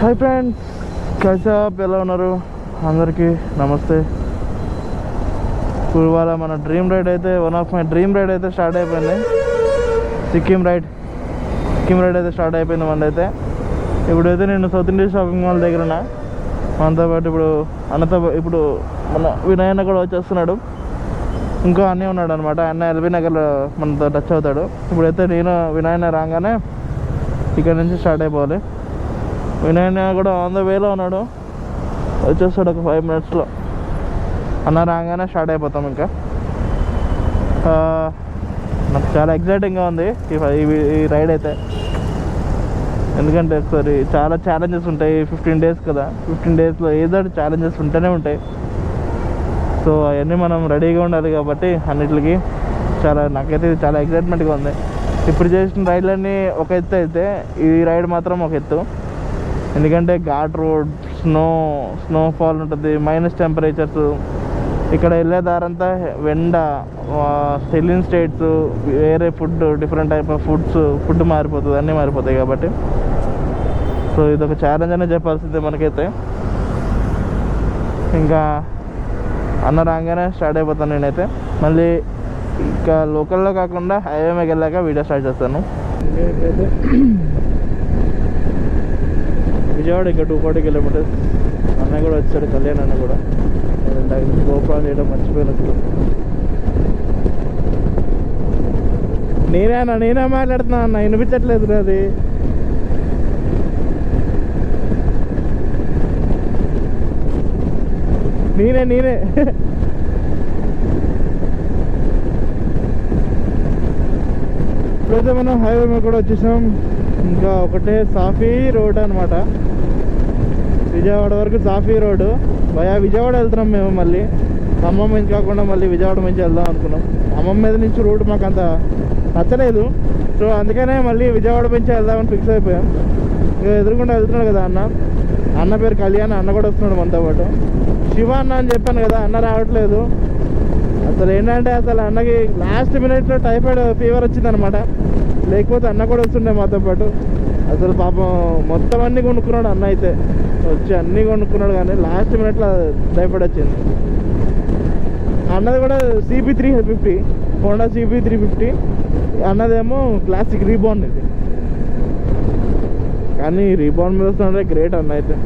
Hi friends, కైసాప్ ఎలా ఉన్నారు? అందరికీ నమస్తే. ఇప్పుడు ఇవాళ మన డ్రీమ్ రైడ్ అయితే one of my dream ride అయితే స్టార్ట్ అయిపోయింది. సిక్కిం రైడ్ అయితే స్టార్ట్ అయిపోయింది మనది అయితే. ఇప్పుడైతే నేను సౌత్ ఇండియా షాపింగ్ మాల్ దగ్గర ఉన్నా. మనతో పాటు ఇప్పుడు మన వినయన్న కూడా వచ్చేస్తున్నాడు. ఇంకో అన్నీ ఉన్నాడు అనమాట. అన్న ఎల్బీ నగర్లో మనతో టచ్ అవుతాడు. ఇప్పుడైతే నేను వినయన్న రాగానే ఇక్కడ నుంచి స్టార్ట్ అయిపోవాలి. వినయన్న కూడా ఆన్ ద వేలో ఉన్నాడు, వచ్చేస్తాడు ఒక 5 minutesలో. అన్న రాగానే స్టార్ట్ అయిపోతాం. ఇంకా నాకు చాలా ఎగ్జైటింగ్గా ఉంది ఈ రైడ్ అయితే. ఎందుకంటే ఒకసారి చాలా ఛాలెంజెస్ ఉంటాయి. 15 days కదా, 15 daysలో ఏదో ఛాలెంజెస్ ఉంటూనే ఉంటాయి. సో అవన్నీ మనం రెడీగా ఉండాలి కాబట్టి అన్నిటికి నాకైతే చాలా ఎగ్జైట్మెంట్గా ఉంది. ఇప్పుడు చేసిన రైడ్లన్నీ ఒక ఎత్తు అయితే ఈ రైడ్ మాత్రం ఒక ఎత్తు. ఎందుకంటే ఘాట్ రోడ్, స్నోఫాల్ ఉంటుంది, మైనస్ టెంపరేచర్స్, ఇక్కడ వెళ్ళే దారంతా వెండ, సెలిన్ స్టేట్స్, వేరే food, different type of food మారిపోతుంది, అన్నీ మారిపోతాయి కాబట్టి. సో ఇదొక ఛాలెంజ్ అనే చెప్పాల్సిందే మనకైతే. ఇంకా అన్న రాగానే స్టార్ట్ అయిపోతాను నేనైతే. మళ్ళీ ఇంకా లోకల్లో కాకుండా హైవే మీద వెళ్ళాక వీడియో స్టార్ట్ చేస్తాను. అయితే విజయవాడ ఇంకా 240 kilometers. అన్న కూడా వచ్చాడు, కళ్యాణ్ అన్న కూడా. గోప్రాన్ చేయడం మర్చిపోయినట్లు. నేనే మాట్లాడుతున్నా అన్న, వినిపించట్లేదు అది. నేనే ఇప్పుడైతే మనం హైవే మీద కూడా వచ్చేసాం. ఇంకా ఒకటే సాఫీ రోడ్ అనమాట. విజయవాడ వరకు సాఫీ రోడ్డు. విజయవాడ వెళ్తున్నాం మేము. మళ్ళీ ఖమ్మం నుంచి కాకుండా మళ్ళీ విజయవాడ నుంచి వెళ్దాం అనుకున్నాం. ఖమ్మం మీద నుంచి రూట్ మాకు అంత నచ్చలేదు. సో అందుకనే మళ్ళీ విజయవాడ నుంచి వెళ్దామని ఫిక్స్ అయిపోయాం. ఇక ఎదురుకుండా వెళ్తున్నాడు కదా అన్న పేరు కళ్యాణ్. అన్న కూడా వస్తున్నాడు మనతో పాటు. శివ అన్న అని చెప్పాను కదా, అన్న రావట్లేదు. అసలు ఏంటంటే అన్నకి లాస్ట్ మినిట్లో టైఫాయిడ్ ఫీవర్ వచ్చిందనమాట. లేకపోతే అన్న కూడా వస్తుండే మాతో పాటు. అసలు పాపం మొత్తం అన్నీ కొనుక్కున్నాడు అన్న అయితే. వచ్చి అన్నీ కొనుక్కున్నాడు, కానీ లాస్ట్ మినిట్లో టైఫాయిడ్ వచ్చింది. అన్నది కూడా CB350, హోండా CB350. అన్నదేమో క్లాసిక్ రీబాండ్. ఇది కానీ రీబాండ్ మీద వస్తుంటే గ్రేట్ అన్న అయితే.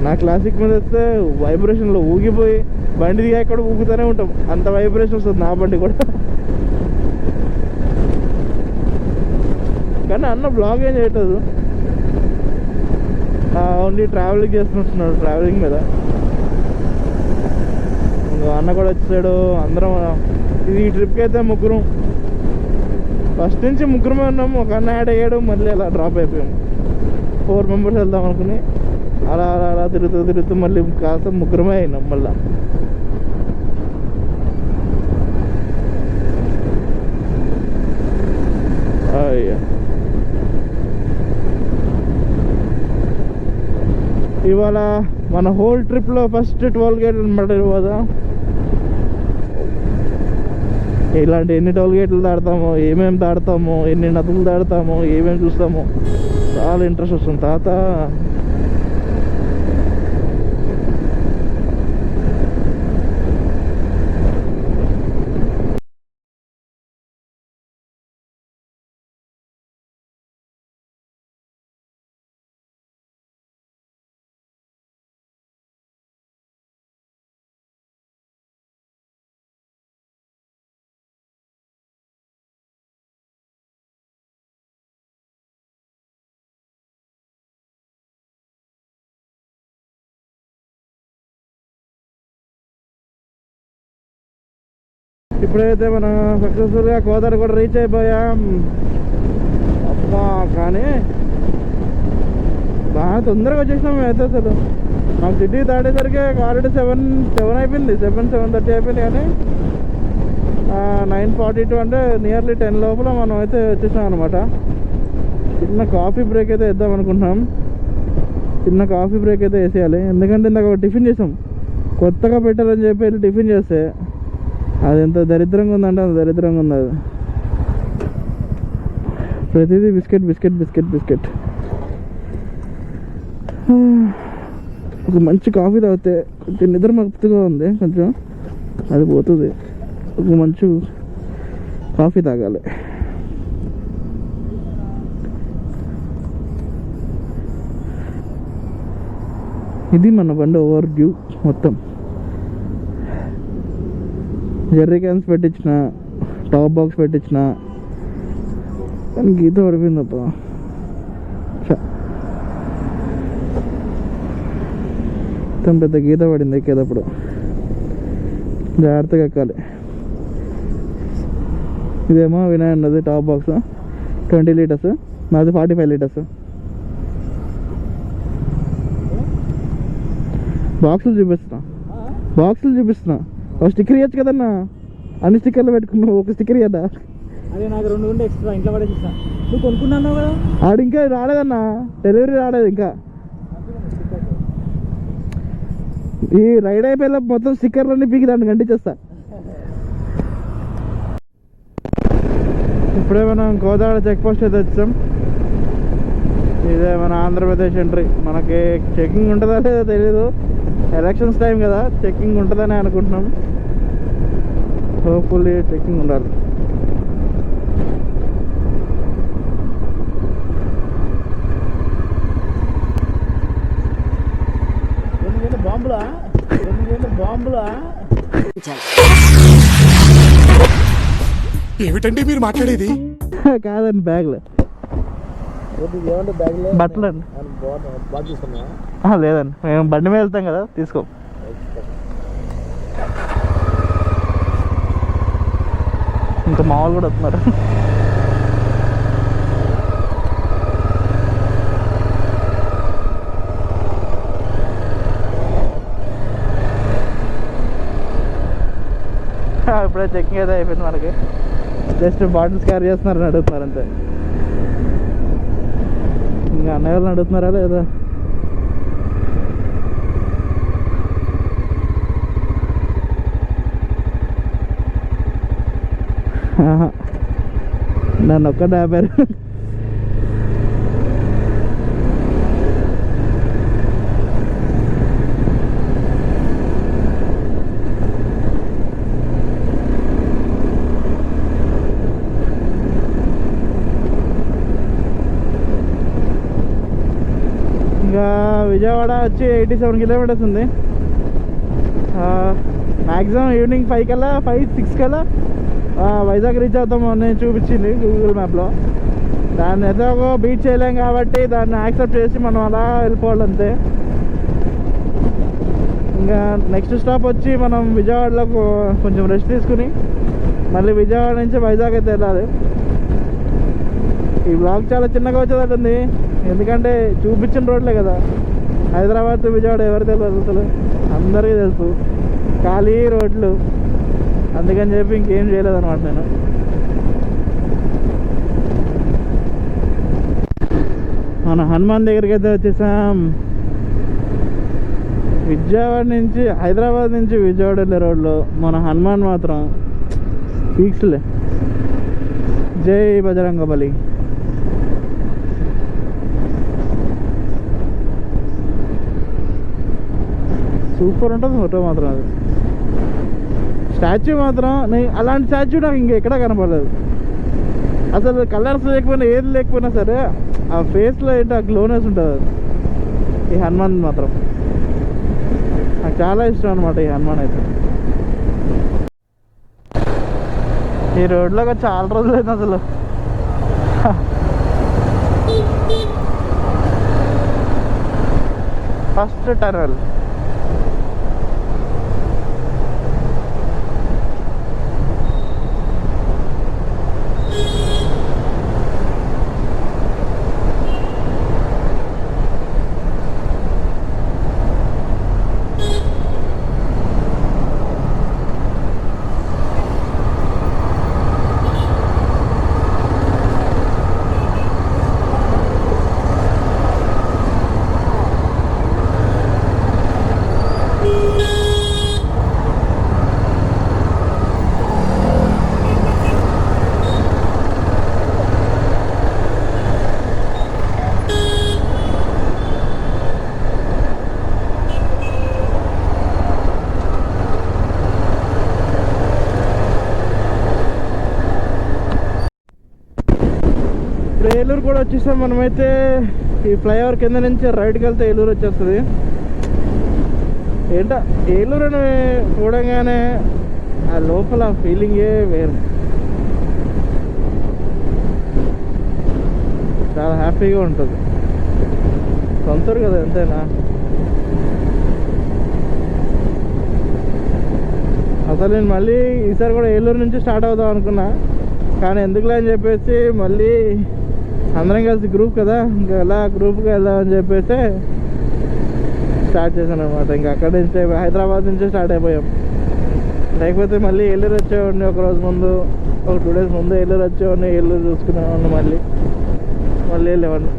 నా క్లాసిక్ మీద వస్తే వైబ్రేషన్లో ఊగిపోయి బండి దిగా కూడా ఊగుతూనే ఉంటాం, అంత వైబ్రేషన్ వస్తుంది నా బండి కూడా. కానీ అన్న బ్లాగ్ ఏం చేయట్లేదు, ఓన్లీ ట్రావెలింగ్ చేస్తుంటున్నాడు. ట్రావెలింగ్ మీద ఇంకా అన్న కూడా వచ్చాడు. అందరం ఈ ట్రిప్కి అయితే ముగ్గురం, ఫస్ట్ నుంచి ముగ్గురమే ఉన్నాము. ఒక అన్న యాడ్ అయ్యాడు, మళ్ళీ అలా డ్రాప్ అయిపోయాము. 4 members వెళ్దాం అనుకుని అలా తిరుగుతూ మళ్ళీ కాస్త ముగ్గురమే అయినాం మళ్ళీ. ఇవాళ మన హోల్ ట్రిప్లో ఫస్ట్ 12 gates అనమాట. ఇవాళ ఇలాంటి ఎన్ని 12 gates దాడతామో, ఏమేమి దాడతామో, ఎన్ని నదులు దాడతామో, ఏమేమి చూస్తామో చాలా ఇంట్రెస్ట్ వస్తుంది. తాత ఇప్పుడైతే మనం సక్సెస్ఫుల్గా కోదాడ కూడా రీచ్ అయిపోయాం. అబ్బా, కానీ బాగా తొందరగా వచ్చేసినాం అయితే. అసలు మాకు సిటీ దాటేసరికి ఆల్రెడీ 7 అయిపోయింది, 7:30 అయిపోయింది. కానీ 9:42 అంటే నియర్లీ 10 లోపల మనం అయితే వచ్చేసాం అనమాట. చిన్న కాఫీ బ్రేక్ అయితే వేద్దాం అనుకుంటున్నాం. చిన్న కాఫీ బ్రేక్ అయితే వేసేయాలి. ఎందుకంటే ఇందాక టిఫిన్ చేసాం, కొత్తగా పెట్టారని చెప్పి వెళ్ళి టిఫిన్ చేస్తే అది ఎంత దరిద్రంగా ఉందంటే అంత దరిద్రంగా ఉంది. అది ప్రతిదీ బిస్కెట్. ఒక మంచి కాఫీ తాగితే కొంచెం నిద్ర మత్తుగా ఉంది, కొంచెం అది పోతుంది. ఒక మంచి కాఫీ తాగాలి. ఇది మన బండి ఓవర్ వ్యూ మొత్తం. జెర్రీ క్యాన్స్ పెట్టించిన, టాప్ బాక్స్ పెట్టించిన, కానీ గీత పడిపోయిందప్ప. మొత్తం పెద్ద గీత పడింది ఎక్కేటప్పుడు. జాగ్రత్తగా ఎక్కాలి. ఇదేమో వినయ్ ఉన్నది టాప్ బాక్స్ 20 లీటర్స్, నాది 45 లీటర్స్. బాక్సులు చూపిస్తున్నా ఒక స్టిక్కర్ ఇవ్వచ్చు కదన్నా. అన్ని స్టిక్కర్లు పెట్టుకున్నావు, ఒక స్టిక్కర్ ఇవ్వదా? అదే నాకు 2 ఉండే ఎక్స్ట్రా ఇంట్లో పడేసిస్తా. నువ్వు కొనుక్కున్నావు కదా? ఆడు ఇంకా రాలేదన్నా, డెలివరీ రాలేదు ఇంకా. ఈ రైడ్ అయిపోయేలా మొత్తం స్టిక్కర్లన్నీ పీకి దాన్ని గంటించేస్తా. ఇప్పుడే మనం గోదావరి చెక్ పోస్ట్ అయితే వచ్చాం. ఇదే మన ఆంధ్రప్రదేశ్ ఎంట్రీ. మనకి చెకింగ్ ఉంటుందా లేదో తెలీదు, ఎలక్షన్స్ టైం కదా, చెకింగ్ ఉంటుందని అనుకుంటున్నాం. హోప్ఫుల్లీ చెకింగ్ ఉండాలి. బాంబులా ఏమిటండి మీరు మాట్లాడేది? కాదండి, బ్యాగ్లో బట్టలండి. లేదండి, మేము బండి మీద వెళ్తాం కదా, తీసుకో. ఇంకా మామూలు కూడా వస్తున్నారు. ఇప్పుడే చెకింగ్ అయితే అయిపోయింది మనకి. జస్ట్ బాటిల్స్ క్యారీ చేస్తున్నారని అడుగుతున్నారు అంతే. ఇంకా అన్నయ్య వాళ్ళని అడుగుతున్నారా లేదా? నన్ను ఒక్కటే ఆపారు. ఇంకా విజయవాడ వచ్చి 87 కిలోమీటర్స్ ఉంది. మ్యాక్సిమం ఈవినింగ్ 5 కల్లా 5-6 కల్లా వైజాగ్ రీచ్ అవుతాము అని చూపించింది గూగుల్ మ్యాప్లో. దాన్ని అయితే ఒక బీట్ చేయలేం కాబట్టి దాన్ని యాక్సెప్ట్ చేసి మనం అలా వెళ్ళిపోవాలి అంతే. ఇంకా నెక్స్ట్ స్టాప్ వచ్చి మనం విజయవాడలో కొంచెం రెస్ట్ తీసుకుని మళ్ళీ విజయవాడ నుంచి వైజాగ్ అయితే వెళ్ళాలి. ఈ బ్లాగ్ చాలా చిన్నగా వచ్చేటట్టుంది, ఎందుకంటే చూపించిన రోడ్లే కదా. హైదరాబాద్ విజయవాడ ఎవరు తెలియదు అసలు, అందరికీ తెలుసు, ఖాళీ రోడ్లు. అందుకని చెప్పి ఇంకేం చేయలేదన్నమాట నేను. మన హనుమాన్ దగ్గరికి అయితే వచ్చేసాం. విజయవాడ నుంచి, హైదరాబాద్ నుంచి విజయవాడ వెళ్ళే రోడ్లో మన హనుమాన్ మాత్రం పీక్స్లే. జై బజరంగబలి. సూపర్ ఉంటుంది ఫోటో మాత్రం. అది స్టాచ్యూ మాత్రం, అలాంటి స్టాచ్యూ నాకు ఇంకెక్కడా కనపడలేదు అసలు. కలర్స్ లేకపోయినా ఏది లేకపోయినా సరే ఆ ఫేస్లో ఏంటో ఆ గ్లోనెస్ ఉంటుంది. ఈ హనుమాన్ మాత్రం నాకు చాలా ఇష్టం అనమాట. ఈ హనుమాన్ అయితే ఈ రోడ్లో చాలా రోజులు అయింది అసలు. ఫస్ట్ టనల్ కూడా వచ్చేసాం మనమైతే. ఈ ఫ్లైఓవర్ కింద నుంచి రైట్కి వెళ్తే ఏలూరు వచ్చేస్తుంది. ఏంటో ఏలూరుని చూడగానే ఆ లోపల ఫీలింగే వేరు. చాలా హ్యాపీగా ఉంటుంది. సొంతూరు కదా ఎంతైనా. అసలు నేను మళ్ళీ ఈసారి కూడా ఏలూరు నుంచి స్టార్ట్ అవుదాం అనుకున్నా, కానీ ఎందుకులే అని చెప్పేసి మళ్ళీ అందరం కలిసి గ్రూప్ కదా, ఇంకా ఎలా గ్రూప్గా వెళ్దామని చెప్పేసి స్టార్ట్ చేశాను అనమాట. ఇంకా అక్కడి నుంచి హైదరాబాద్ నుంచే స్టార్ట్ అయిపోయాం. లేకపోతే మళ్ళీ ఏలూరు వచ్చేవాడిని ఒకరోజు ముందు, ఒక 2 days ముందు ఏలూరు వచ్చేవాడిని, ఏలూరు చూసుకునేవాడిని, మళ్ళీ వెళ్ళేవాడిని.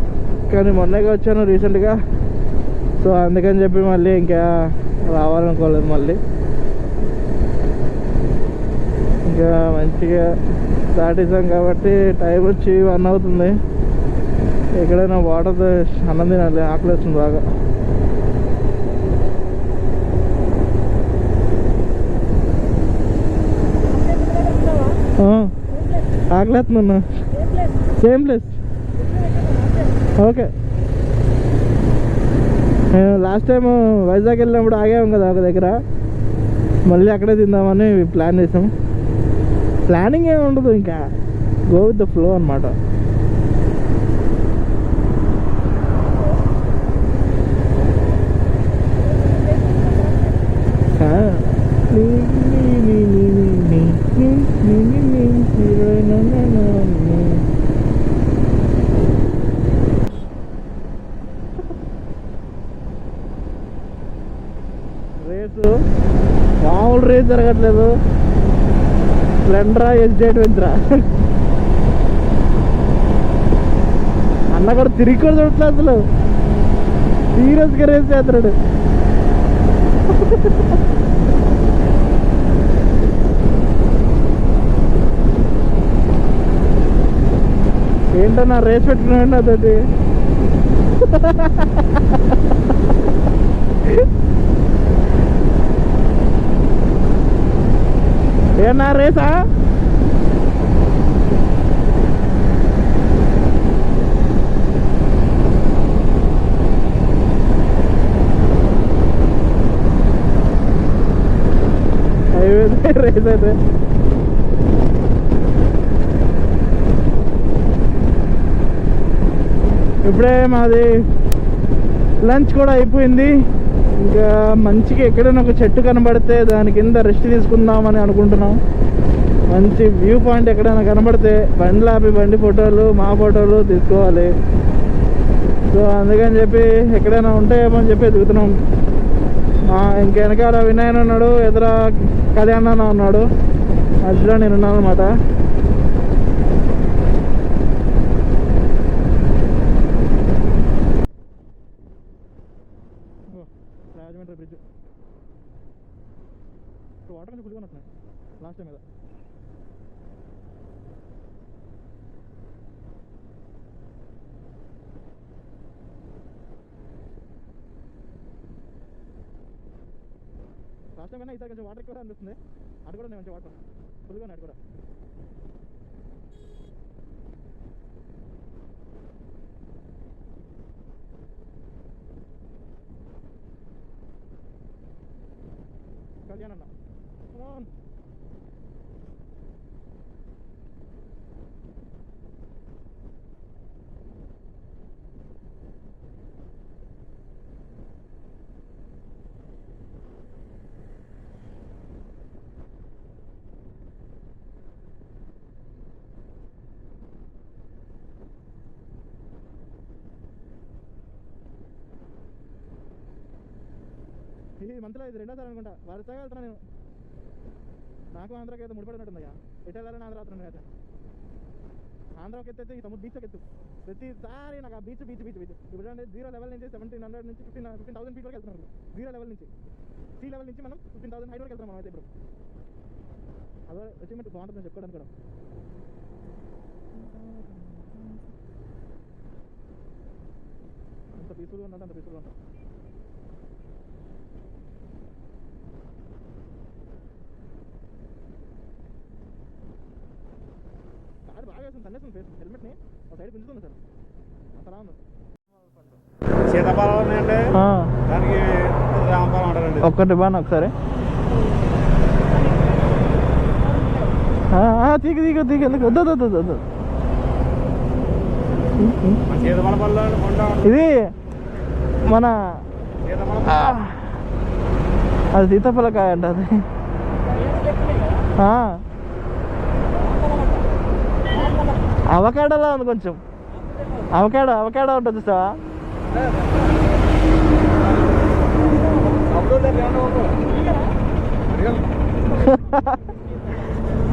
కానీ మొన్నగా వచ్చాను రీసెంట్గా, సో అందుకని చెప్పి మళ్ళీ ఇంకా రావాలనుకోలేదు. మళ్ళీ ఇంకా మంచిగా దాటేసాం కాబట్టి టైం వచ్చి 1 అవుతుంది. ఎక్కడైనా వాటర్ అన్నం తినాలి, ఆకలి వస్తుంది బాగా. ఆకలి వస్తుందన్నా. Same place. Okay. Last time Vizag వెళ్ళినప్పుడు ఆగాము కదా ఒక దగ్గర, మళ్ళీ అక్కడే తిందామని ప్లాన్ చేసాం. ప్లానింగ్ ఏమి ఉండదు, ఇంకా గో విత్ ద ఫ్లో అనమాట. రేసు మామూలు రేస్ జరగట్లేదు. స్ప్లెండరా ఎస్జెడ్ వెంచరా అన్న కూడా తిరిగి కూడా చూడట్లేదు అసలు. సీరియస్గా రేస్ చేస్తున్నాడు. ఏంటన్నా రేస్ పెట్టుకున్నాడు నాతోటి. ఏమన్నా రేసా? రేస్ అయితే ఇప్పుడే మాది లంచ్ కూడా అయిపోయింది. ఇంకా మంచిగా ఎక్కడైనా ఒక చెట్టు కనబడితే దాని కింద రెస్ట్ తీసుకుందామని అనుకుంటున్నాం. మంచి వ్యూ పాయింట్ ఎక్కడైనా కనబడితే బండ్లు ఆపి బండి ఫోటోలు, మా ఫోటోలు తీసుకోవాలి. సో అందుకని చెప్పి ఎక్కడైనా ఉంటాయేమో అని చెప్పి ఎదుగుతున్నాం. ఇంక వెనకాల వినాయన్ ఉన్నాడు, ఎదుర కళ్యాణ్ అన్న ఉన్నాడు, మధ్యలో నేను ఉన్నాను అనమాట. రాజమండ్రి బ్రిడ్జ్ వాటర్ కొంచెం ఫుల్గా ఉంటున్నాయి లాస్ట్ టైం మీద. లాస్ట్ టైం కన్నా ఈసారి కొంచెం వాటర్ ఎక్కువ అనిపిస్తుంది. అటు కూడా మంచి వాటర్ ఫుల్గా ఉన్నాయి. అటు కూడా కళ్యాణ్ అన్న ఈ మంత్లో ఇది 2వ సారి అనుకుంటా వరుసగా వెళ్తున్నా నేను. నాకు ఆంధ్రాకి అయితే ముడిపడినట్టుందయ్యా. ఎటు వెళ్ళాలని ఆంధ్ర అవుతున్నాను అయితే. ఆంధ్రాకి ఎత్తైతే ఈ తమ్ముడు బీచ్కి ఎత్తు. ప్రతిసారి నాకు ఆ బీచ్ బీచ్ బీచ్ బీచ్ ఇప్పుడు అంటే 0 లెవెల్ నుంచి 1700 నుంచి 15,000 ఫీట్ వరకు వెళ్తున్నారు. 0 లెవెల్ నుంచి, సీ లెవెల్ నుంచి మనం 15,000 హైట్ వరకు వెళ్తున్నాం మనం అయితే. ఇప్పుడు అదే అచీవ్మెంట్ బాగుంటుందని చెప్పుకోవడానికి కూడా. అంత పీస్ఫుల్గా ఉందంటే అంత పీస్ఫుల్గా ఉంటాం. కాదు బాగా వేస్తుంది, తన్నేస్తుంది ఫేస్. హెల్మెట్ని ఒక సైడ్ గుంజుతుంది సార్. సీతాఫలం ఉన్నాయండి, దానికి రామఫలం అంటారండి. ఒక్కటి బాగా ఒకసారి తీగ తీగ తీగ ఎందుకు వద్దు. సీతాఫల పళ్ళు ఇది మన అది సీతాఫలకాయ అంట అది. అవకాడోలా ఉంది కొంచెం. అవకాడో ఉంటుంది చూసావా?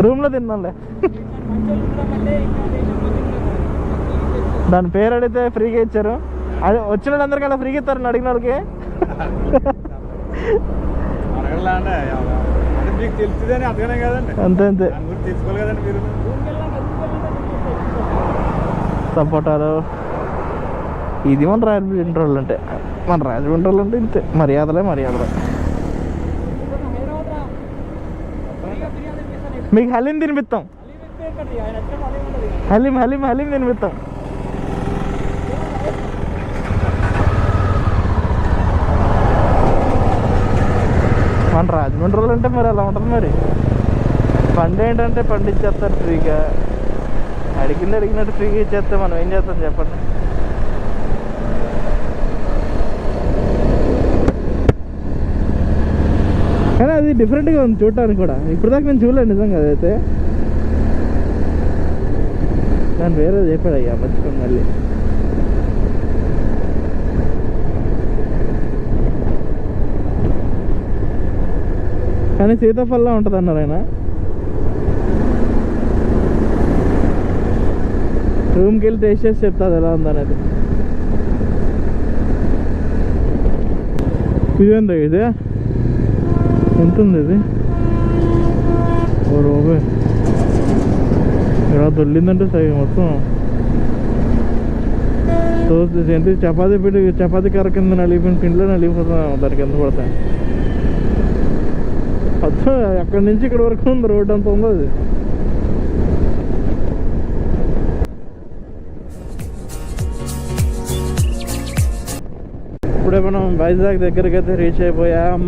రూమ్లో తిన్నాంలే. దాని పేరు అడిగితే ఫ్రీగా ఇచ్చారు. అది వచ్చిన వాళ్ళందరికీ అలా ఫ్రీగా ఇస్తారని అడిగిన వాళ్ళకి. అంతే అంతే. సపోటాలు ఇది మన రాజమండ్రి వాళ్ళు అంటే, ఇంతే మర్యాదలే. మీకు హలీం తినిపిస్తాం. హలీం తినిపిస్తాం. మన రాజమండ్రి వాళ్ళు అంటే మరి అలా ఉంటుంది. మరి పండు ఏంటంటే పండించేస్తారు ఫ్రీగా. అడిగినట్టు ఫ్రీగా ఇచ్చేస్తే మనం ఏం చేస్తాం చెప్పండి. కానీ అది డిఫరెంట్గా ఉంది చూడటానికి కూడా. ఇప్పుడు దాకా నేను చూడలేదు నిజంగా. అదైతే దాని వేరే చెప్పాడు అయ్యా మర్చిపోయింది మళ్ళీ. కానీ సీతాఫలం ఉంటుంది అన్నారు ఆయన. రూమ్కి వెళ్ళి టేస్ట్ చేసి చెప్తాది ఎలా ఉందనేది. ఇదేందా ఇది? ఎంత ఉంది ఇది? ఓ రోబే ఇలా దొల్లిందంటే సరి మొత్తం. ఏంటి చపాతీ కర్ర కింద నలిగిపోయిన పిండిలో నలిగిపోతున్నాం. దానికి ఎంత పడతాయి మొత్తం. అక్కడి నుంచి ఇక్కడ వరకు ఉంది, రోడ్డు అంతా ఉంది అది. ఇప్పుడే మనం వైజాగ్ దగ్గరికి అయితే రీచ్ అయిపోయాం.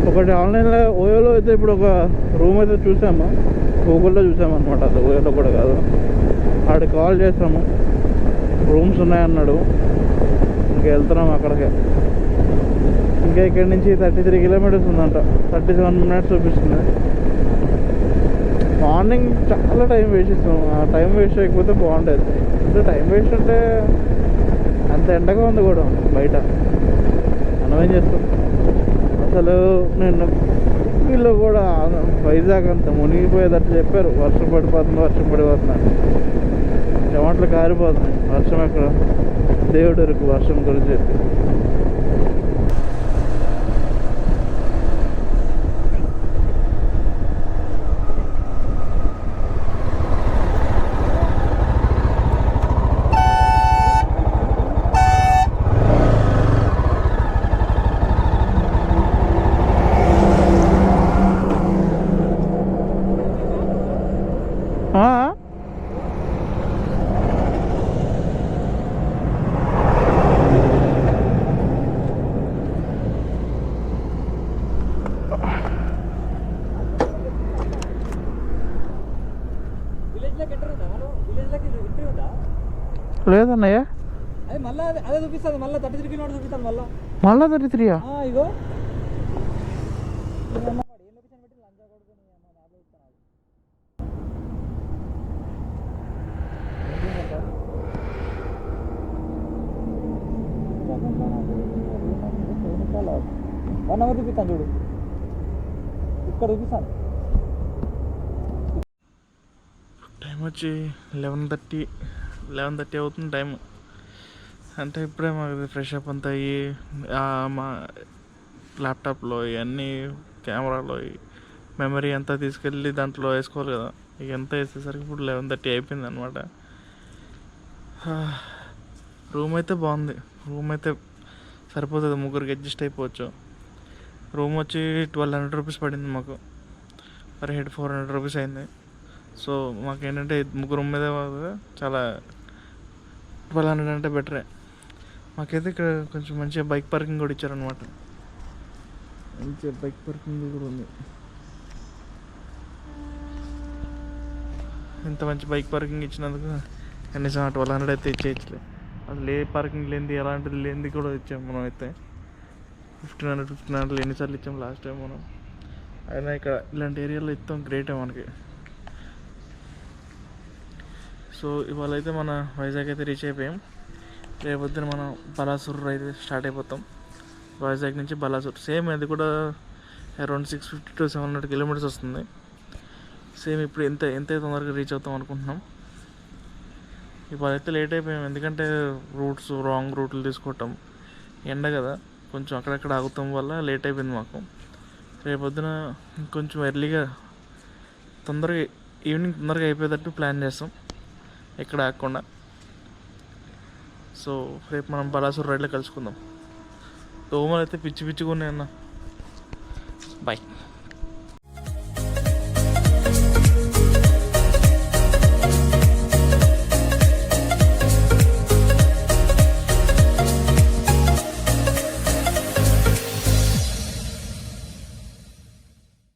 ఒకటి ఆన్లైన్లో ఓయోలో అయితే ఇప్పుడు ఒక రూమ్ అయితే చూసాము, గూగుల్లో చూసామన్నమాట. అది ఓయోలో కూడా కాదు. ఆడికి కాల్ చేసాము, రూమ్స్ ఉన్నాయన్నాడు. ఇంకా వెళ్తున్నాం అక్కడికే. ఇంకా ఇక్కడి నుంచి 33 కిలోమీటర్స్ ఉందంట. 37 మినిట్స్ చూపిస్తుంది. మార్నింగ్ చాలా టైం వేస్ట్ చేస్తాం. ఆ టైం వేస్ట్ చేయకపోతే బాగుండేది. అంటే టైం వేస్ట్ అంటే అంత ఎండగా ఉంది కూడా బయట. మనం ఏం చేస్తాం అసలు. నేను వీళ్ళు కూడా వైజాగ్ అంతా మునిగిపోయేటట్టు చెప్పారు. వర్షం పడిపోతుంది. చెమట్లు కారిపోతున్నాయి. వర్షం ఎక్కడ, దేవుడు ఎరుకు వర్షం గురించి. లేదన్నయ్య, అది మళ్ళీ అదే చూపిస్తుంది. మళ్ళీ 33 కిలోమీటర్స్ చూపిస్తుంది. మళ్ళీ 33 ఇగో వన్ అవర్ చూపిస్తాను చూడు. ఇక్కడ చూపిస్తాను. టైం వచ్చి 11:30 అవుతుంది టైం. అంటే ఇప్పుడే మాకు ఫ్రెష్ అప్ అంతా అయ్యి మా ల్యాప్టాప్లో ఇవన్నీ కెమెరాలో మెమరీ అంతా తీసుకెళ్ళి దాంట్లో వేసుకోవాలి కదా. ఇక ఎంత వేసేసరికి ఇప్పుడు 11:30 అయిపోయింది అనమాట. రూమ్ అయితే బాగుంది. రూమ్ అయితే సరిపోతుంది, ముగ్గురికి అడ్జస్ట్ అయిపోవచ్చు. రూమ్ వచ్చి 1200 రూపీస్ పడింది మాకు. పర్ హెడ్ 400 రూపీస్ అయింది. సో మాకేంటంటే ముగ్గురు మీద చాలా 1200 అంటే బెటరే. మాకైతే ఇక్కడ కొంచెం మంచిగా బైక్ పార్కింగ్ కూడా ఇచ్చారనమాట. మంచిగా బైక్ పార్కింగ్ కూడా ఉంది. ఇంత మంచి బైక్ పార్కింగ్ ఇచ్చినందుకు కనీసం 1200 అయితే ఇచ్చేయచ్చులే. అసలు ఏ పార్కింగ్ లేనిది ఎలాంటిది లేనిది కూడా ఇచ్చాము మనం అయితే. 1500 ఎన్నిసార్లు ఇచ్చాము లాస్ట్ టైం మనం. అయినా ఇక్కడ ఇలాంటి ఏరియాలో ఇస్తాం గ్రేటే మనకి. సో ఇవాళ అయితే మన వైజాగ్ అయితే రీచ్ అయిపోయాం. రేపొద్దున మనం బలాసూర్ అయితే స్టార్ట్ అయిపోతాం. వైజాగ్ నుంచి బలాసూర్ సేమ్ అది కూడా అరౌండ్ 650 to 700 కిలోమీటర్స్ వస్తుంది. సేమ్ ఇప్పుడు ఎంత తొందరగా రీచ్ అవుతాం అనుకుంటున్నాం. ఇవాళ అయితే లేట్ అయిపోయాం ఎందుకంటే రాంగ్ రూట్లు తీసుకోవటం, ఎండ కదా కొంచెం అక్కడక్కడ ఆగుతాం వల్ల లేట్ అయిపోయింది మాకు. రేపొద్దున కొంచెం ఎర్లీగా ఈవినింగ్ తొందరగా అయిపోయేటట్టు ప్లాన్ చేస్తాం ఎక్కడ ఆగకుండా. సో రేపు మనం బలాసూర్ రైడ్లో కలుసుకుందాం. దోమలు అయితే పిచ్చిగా ఉన్నాయి అన్న. బాయ్.